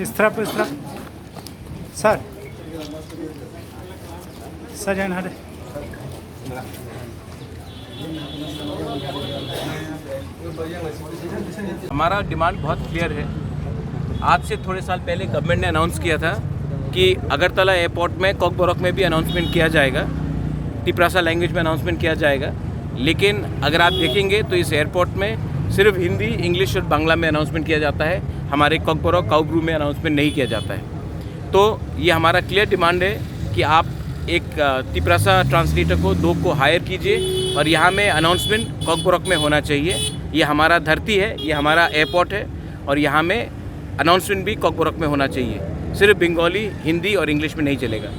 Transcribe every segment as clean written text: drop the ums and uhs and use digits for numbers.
इस तरफ सर जान हटे। हमारा डिमांड बहुत क्लियर है। आज से थोड़े साल पहले गवर्नमेंट ने अनाउंस किया था कि अगरतला एयरपोर्ट में कॉकबोरॉक में भी अनाउंसमेंट किया जाएगा, तिपरासा लैंग्वेज में अनाउंसमेंट किया जाएगा। लेकिन अगर आप देखेंगे तो इस एयरपोर्ट में सिर्फ हिंदी, इंग्लिश और बांग्ला में अनाउंसमेंट किया जाता है। हमारे कॉकबोरॉक काउब्रू में अनाउंसमेंट नहीं किया जाता है। तो ये हमारा क्लियर डिमांड है कि आप एक तिपरासा ट्रांसलेटर को 2 को हायर कीजिए और यहाँ में अनाउंसमेंट कॉकबोरॉक में होना चाहिए। ये हमारा धरती है, ये हमारा एयरपोर्ट है और यहाँ में अनाउंसमेंट भी कॉकबोरॉक में होना चाहिए। सिर्फ बंगाली, हिंदी और इंग्लिश में नहीं चलेगा।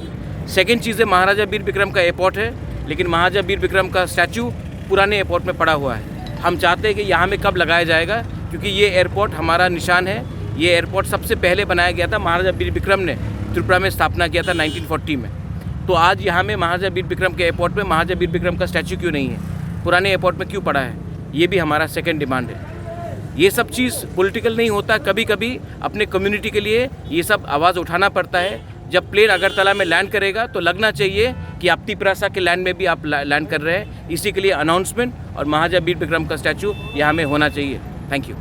सेकेंड चीज़ है, महाराजा वीर विक्रम का एयरपोर्ट है, लेकिन महाराजा वीर विक्रम का स्टैचू पुराने एयरपोर्ट में पड़ा हुआ है। हम चाहते हैं कि यहाँ में कब लगाया जाएगा, क्योंकि ये एयरपोर्ट हमारा निशान है। ये एयरपोर्ट सबसे पहले बनाया गया था, महाराजा वीर विक्रम ने त्रिपुरा में स्थापना किया था 1940 में। तो आज यहाँ में महाराजा वीर विक्रम के एयरपोर्ट में महाराजा वीर विक्रम का स्टैचू क्यों नहीं है, पुराने एयरपोर्ट में क्यों पड़ा है? ये भी हमारा सेकंड डिमांड है। ये सब चीज़ पॉलिटिकल नहीं होता, कभी कभी अपने कम्युनिटी के लिए ये सब आवाज़ उठाना पड़ता है। जब प्लेन अगरतला में लैंड करेगा तो लगना चाहिए कि आप तिपरासा के लैंड में भी आप लैंड कर रहे हैं। इसी के लिए अनाउंसमेंट और महाराजा वीर विक्रम का स्टैचू यहाँ में होना चाहिए। Thank you.